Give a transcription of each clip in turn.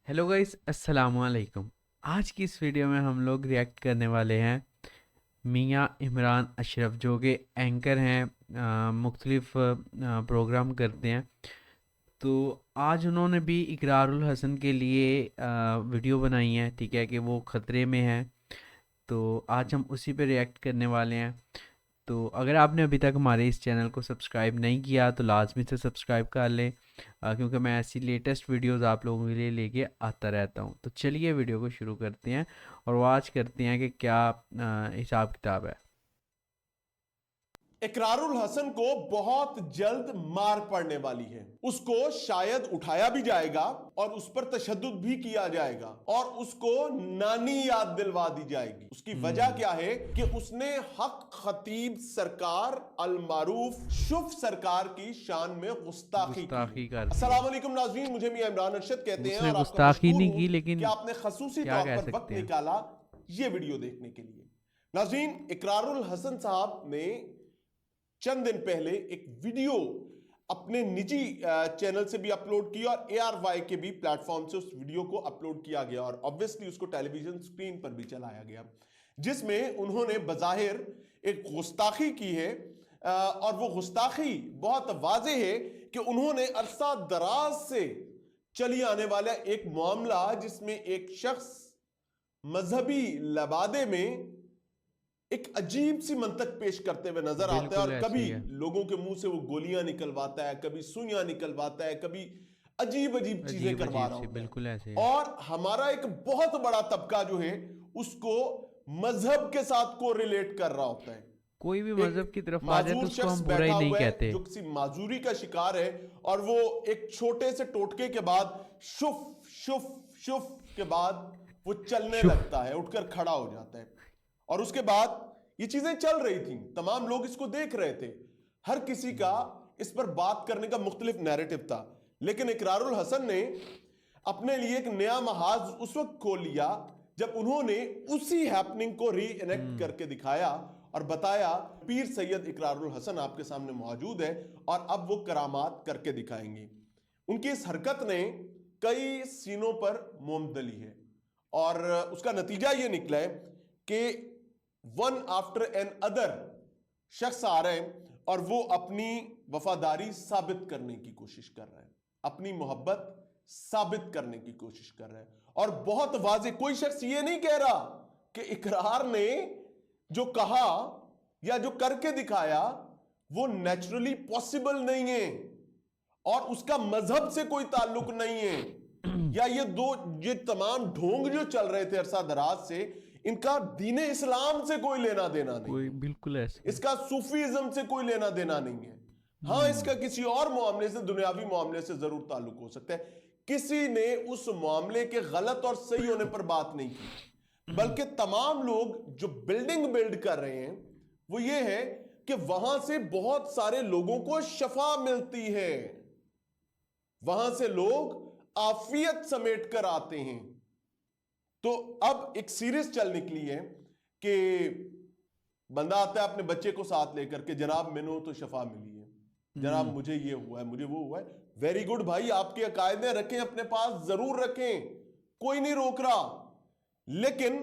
Hello guys, अस्सलाम वालेकुम। आज की इस वीडियो में हम लोग रिएक्ट करने वाले हैं मियाँ इमरान अशरफ, जो कि एंकर हैं, मुख्तलिफ प्रोग्राम करते हैं। तो आज उन्होंने भी इकरारुल हसन के लिए वीडियो बनाई है, ठीक है, कि वो ख़तरे में है। तो आज हम उसी पे रिएक्ट करने वाले हैं। तो अगर आपने अभी तक हमारे इस चैनल को सब्सक्राइब नहीं किया तो लाजमी से सब्सक्राइब कर लें, क्योंकि मैं ऐसी लेटेस्ट वीडियोस आप लोगों के लिए लेके आता रहता हूँ। तो चलिए वीडियो को शुरू करते हैं और वाच करते हैं कि क्या हिसाब किताब है। इकरारुल हसन को बहुत जल्द मार पड़ने वाली है। उसको शायद उठाया भी जाएगा और उस पर तशद्दुद भी किया जाएगा और उसको नानी याद दिलवा दी जाएगी। उसकी वजह क्या है कि उसने हक खतीब सरकार अल मारूफ शुफ सरकार की शान में गुस्ताखी की है। गुस्ताखी कर दी अस्सलाम है। वालेकुम नाज़रीन, मुझे मियां इमरान अरशद कहते हैं उसने और आपका गुस्ताखी मशकूर नहीं हूं की, कि लेकिन आपने खसूसी क्या तौर कह पर वक्त सकते हैं। निकाला ये वीडियो देखने के लिए। नाज़रीन, इकरारुल हसन साहब ने चंद दिन पहले एक वीडियो अपने निजी चैनल से भी अपलोड किया और ARY के भी प्लेटफॉर्म से उस वीडियो को अपलोड किया गया और ऑब्वियसली उसको टेलीविजन स्क्रीन पर भी चलाया गया, जिसमें उन्होंने बज़ाहिर एक गुस्ताखी की है। और वो गुस्ताखी बहुत वाज़े है कि उन्होंने अरसा दराज से चली आने वाला एक मामला, जिसमें एक शख्स मजहबी लबादे में एक अजीब सी मंतक पेश करते हुए नजर आता है बिल्कुल और ऐसे कभी ही है। लोगों के मुंह से वो गोलियां निकलवाता है, कभी सुइयां निकलवाता है, कभी अजीब अजीब चीजें अजीब करवा अजीब रहा सी, होता बिल्कुल ऐसे है। है। और हमारा एक बहुत बड़ा तबका जो है उसको मजहब के साथ को रिलेट कर रहा होता है। कोई भी एक मजहब की तरफ आ जाए तो माजूर उसको शख्स हम बुरा ही बैठा नहीं हुआ है कहते। जो किसी माजूरी का शिकार है और वो एक छोटे से टोटके के बाद शुफ शुफ शुफ के बाद वो चलने शुभ। लगता है, उठकर खड़ा हो जाता है। और उसके बाद ये चीजें चल रही थी, तमाम लोग इसको देख रहे थे, हर किसी का इस पर बात करने का मुख्तलिफ नैरेटिव था। लेकिन इकरारुल हसन ने अपने लिए एक नया महाज उस वक्त खोल लिया जब उन्होंने उसी हैपनिंग को री एनेक्ट हम्म। करके दिखाया और बताया पीर सैयद इकरारुल हसन आपके सामने मौजूद है और अब वो करामात करके दिखाएंगे। उनकी इस हरकत ने कई सीनों पर मोमदली है और उसका नतीजा ये निकला है कि वन आफ्टर एन अदर शख्स आ रहे हैं और वो अपनी वफादारी साबित करने की कोशिश कर रहे हैं, अपनी मोहब्बत साबित करने की कोशिश कर रहे हैं। और बहुत वाजे, कोई शख्स ये नहीं कह रहा कि इकरार ने जो कहा या जो करके दिखाया वो नेचुरली पॉसिबल नहीं है और उसका मजहब से कोई ताल्लुक नहीं है, या ये तमाम ढोंग जो चल रहे थे अरसा दराज से, इनका दीन इस्लाम से कोई लेना देना नहीं कोई है, बिल्कुल ऐसे है। इसका सूफीज्म से कोई लेना देना नहीं है। हाँ, इसका किसी और मामले से, दुनियावी मामले से जरूर ताल्लुक हो सकता है। किसी ने उस मामले के गलत और सही होने पर बात नहीं की, बल्कि तमाम लोग जो बिल्डिंग बिल्ड कर रहे हैं वो ये है कि वहां से बहुत सारे लोगों को शफा मिलती है, वहां से लोग आफियत समेट कर आते हैं। तो अब एक सीरीज चल निकली है कि बंदा आता है अपने बच्चे को साथ लेकर के, जनाब मैनू तो शफा मिली है, जनाब मुझे ये हुआ है, मुझे वो हुआ है। वेरी गुड भाई, आपके अकायदे रखें, अपने पास जरूर रखें, कोई नहीं रोक रहा। लेकिन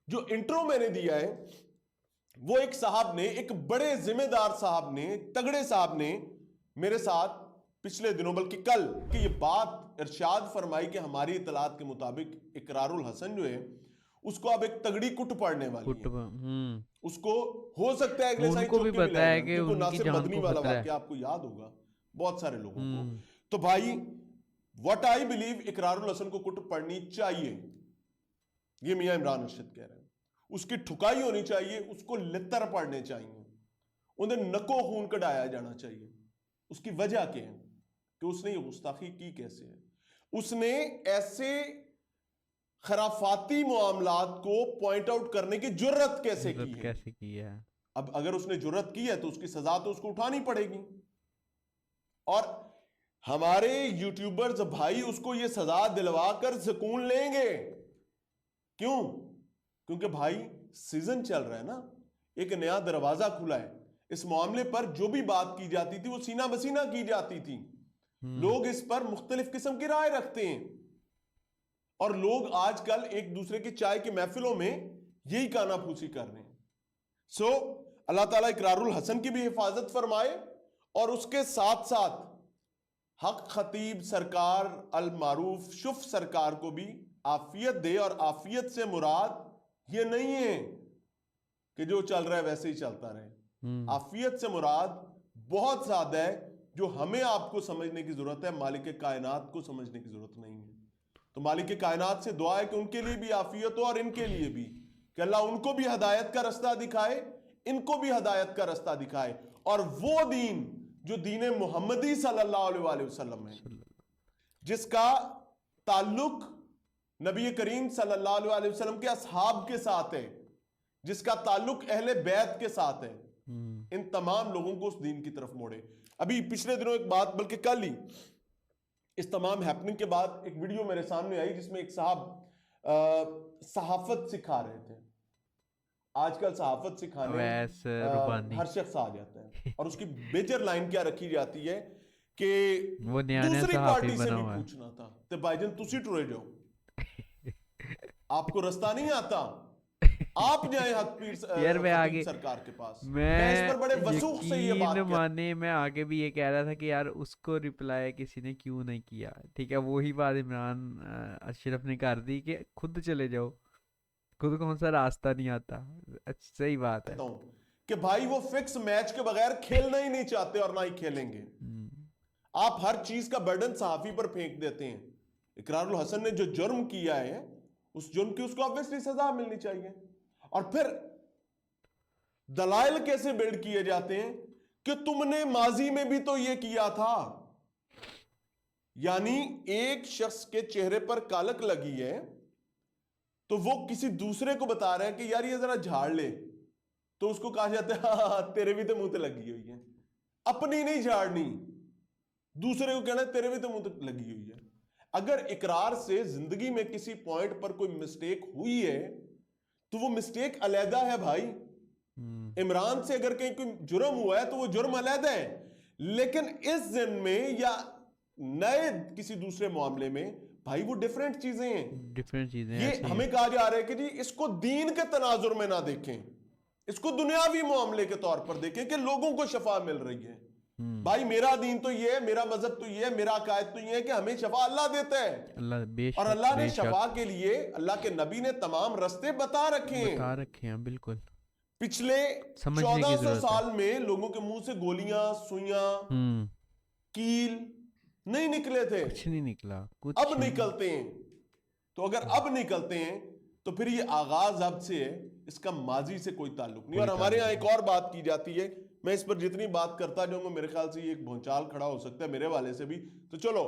जो इंट्रो मैंने दिया है वो एक साहब ने, एक बड़े जिम्मेदार साहब ने, तगड़े साहब ने मेरे साथ पिछले दिनों, बल्कि कल कि ये बात इरशाद फरमाई कि हमारी इतलात के मुताबिक इकरारुल हसन जो है उसको अब एक तगड़ी कुट पड़ने वाली है। उसको हो सकता है अगले साल उनको भी चौकी भी पता लग है जाए, कि क्योंकि उनकी नासिर जान मदनी को वाला खतरा है। वाकया आपको याद होगा बहुत सारे लोगों को। हम्म। तो भाई, what I believe, Ikrarul Hasan को कुट पड़नी चाहिए, ये मियां इमरान अरशद कह रहे हैं। उसकी ठुकाई होनी चाहिए, उसको लित्तर पड़ने चाहिए, उन्हें नको खून कढ़ाया जाना चाहिए। उसकी वजह क्या है कि उसने ये गुस्ताखी की कैसे है, उसने ऐसे खराफाती मामलात को पॉइंट आउट करने की जुर्रत कैसे की जरूरत है। कैसे की है। अब अगर उसने जुर्रत की है तो उसकी सजा तो उसको उठानी पड़ेगी। और हमारे यूट्यूबर्स भाई उसको ये सजा दिलवा कर सुकून लेंगे। क्यों? क्योंकि भाई सीजन चल रहा है ना, एक नया दरवाजा खुला है। इस मामले पर जो भी बात की जाती थी वो सीना बसीना की जाती थी, हम्म। लोग इस पर मुख्तलिफ किस्म की राय रखते हैं। اور لوگ آج کل ایک دوسرے کی چائے کی محفلوں میں یہی کانا پھوسی کر رہے ہیں. سو اللہ تعالیٰ اقرار الحسن کی بھی حفاظت فرمائے اور اس کے ساتھ ساتھ حق خطیب سرکار المعروف شف سرکار کو بھی عافیت دے. اور عافیت سے مراد یہ نہیں ہے کہ جو چل رہا ہے ویسے ہی چلتا رہے. عافیت سے مراد بہت زیادہ ہے جو ہمیں آپ کو سمجھنے کی ضرورت ہے, مالک کائنات کو سمجھنے کی ضرورت نہیں ہے. تو مالک کائنات سے دعا ہے کہ ان کے لیے بھی عافیت ہو اور ان کے لیے بھی, کہ اللہ ان کو بھی ہدایت کا رستہ دکھائے, ان کو بھی ہدایت کا رستہ دکھائے. اور وہ دین جو دین محمدی صلی اللہ علیہ وآلہ وسلم ہے, جس کا تعلق نبی کریم صلی اللہ علیہ وآلہ وسلم کے اصحاب کے ساتھ ہے, جس کا تعلق اہل بیت کے ساتھ ہے, ان تمام لوگوں کو اس دین کی طرف موڑے. ابھی پچھلے دنوں ایک بات, بلکہ کل ہی اس تمام ہیپننگ کے بعد ایک ویڈیو میرے سامنے آئی جس میں ایک صاحب صحافت سکھا رہے تھے. آج کل صحافت سکھانے ہر شخص آ جاتا ہے, اور اس کی میجر لائن کیا رکھی جاتی ہے کہ وہ دوسری پارٹی سے بھی پوچھنا تھا تو بھائی جان تسی ٹرے جاؤ, آپ کو رستہ نہیں آتا, آپ جائیں حق یار میں آگے سرکار کے پاس. میں اس پر بڑے وثوق سے یہ بات یقین مانے میں آگے بھی یہ کہہ رہا تھا کہ یار اس کو ریپلائی کسی نے کیوں نہیں کیا. ٹھیک ہے, وہی بات عمران اشرف نے کر دی کہ خود چلے جاؤ, خود کون سا راستہ نہیں آتا. صحیح بات ہے کہ بھائی وہ فکس میچ کے بغیر کھیلنا ہی نہیں چاہتے اور نہ ہی کھیلیں گے. آپ ہر چیز کا برڈن صحافی پر پھینک دیتے ہیں. اقرار الحسن نے جو جرم کیا ہے اس جرم کی اس کو obviously سزا ملنی چاہیے. اور پھر دلائل کیسے بلڈ کیے جاتے ہیں کہ تم نے ماضی میں بھی تو یہ کیا تھا. یعنی ایک شخص کے چہرے پر کالک لگی ہے تو وہ کسی دوسرے کو بتا رہا ہے کہ یار یہ ذرا جھاڑ لے, تو اس کو کہا جاتا ہے ہاں تیرے بھی تو منہ تے لگی ہوئی ہے. اپنی نہیں جھاڑنی, دوسرے کو کہنا ہے تیرے بھی تو منہ تے لگی ہوئی ہے. اگر اقرار سے زندگی میں کسی پوائنٹ پر کوئی مسٹیک ہوئی ہے تو وہ مسٹیک علیحدہ ہے بھائی. عمران سے اگر کہیں کوئی جرم ہوا ہے تو وہ جرم علیحدہ ہے, لیکن اس ضمن میں یا نئے کسی دوسرے معاملے میں بھائی وہ ڈیفرنٹ چیزیں ہیں. ڈیفرنٹ چیزیں یہ ہمیں کہا جا رہا ہے کہ جی اس کو دین کے تناظر میں نہ دیکھیں, اس کو دنیاوی معاملے کے طور پر دیکھیں کہ لوگوں کو شفا مل رہی ہے. بھائی میرا دین تو یہ ہے, میرا مذہب تو یہ ہے, میرا عقائد تو یہ ہے کہ ہمیں شفا اللہ دیتا ہے, اور اللہ نے شفا کے لیے اللہ کے نبی نے تمام رستے بتا رکھے ہیں. بالکل پچھلے 1400 سال میں لوگوں کے منہ سے گولیاں, سوئیاں, کیل نہیں نکلے تھے, کچھ نہیں نکلا, اب نکلتے ہیں. تو اگر اب نکلتے ہیں تو پھر یہ آغاز اب سے ہے, اس کا ماضی سے کوئی تعلق نہیں. اور ہمارے یہاں ایک اور بات کی جاتی ہے, میں اس پر جتنی بات کرتا جاؤں گا میرے خیال سے یہ ایک بھونچال کھڑا ہو سکتا ہے میرے والے سے بھی, تو چلو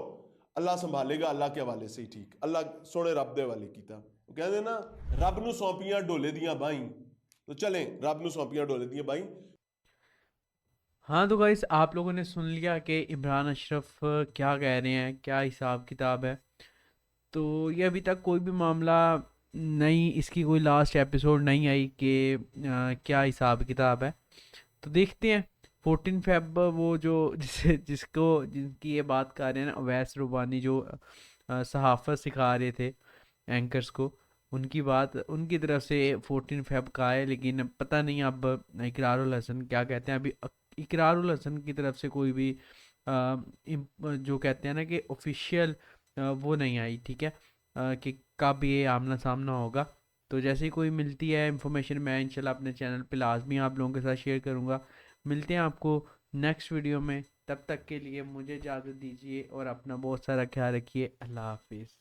اللہ سنبھالے گا, اللہ کے حوالے سے ہی ٹھیک, اللہ سونے رب دے والے کیتا. وہ کہتے ہیں نا رب نو سونپیاں ڈولے دیاں بائیں, تو چلیں رب نو سونپیاں ڈولے دیاں بائیں. ہاں تو گائز آپ لوگوں نے سن لیا کہ عمران اشرف کیا کہہ رہے ہیں, کیا حساب کتاب ہے. تو یہ ابھی تک کوئی بھی معاملہ نہیں, اس کی کوئی لاسٹ ایپیسوڈ نہیں آئی کہ کیا حساب کتاب ہے. تو دیکھتے ہیں 14 فیب وہ جو جن کی یہ بات کر رہے ہیں نا, اویس ربانی جو صحافت سکھا رہے تھے اینکرز کو, ان کی بات ان کی طرف سے 14 فیب کا ہے. لیکن پتہ نہیں اب اقرار الحسن کیا کہتے ہیں. ابھی اقرار الحسن کی طرف سے کوئی بھی جو کہتے ہیں نا کہ آفیشیل وہ نہیں آئی. ٹھیک ہے, کہ کب یہ آمنا سامنا ہوگا. تو جیسے ہی کوئی ملتی ہے انفارمیشن میں انشاءاللہ اپنے چینل پہ لازمی آپ لوگوں کے ساتھ شیئر کروں گا. ملتے ہیں آپ کو نیکسٹ ویڈیو میں, تب تک کے لیے مجھے اجازت دیجیے اور اپنا بہت سارا خیال رکھیے. اللہ حافظ.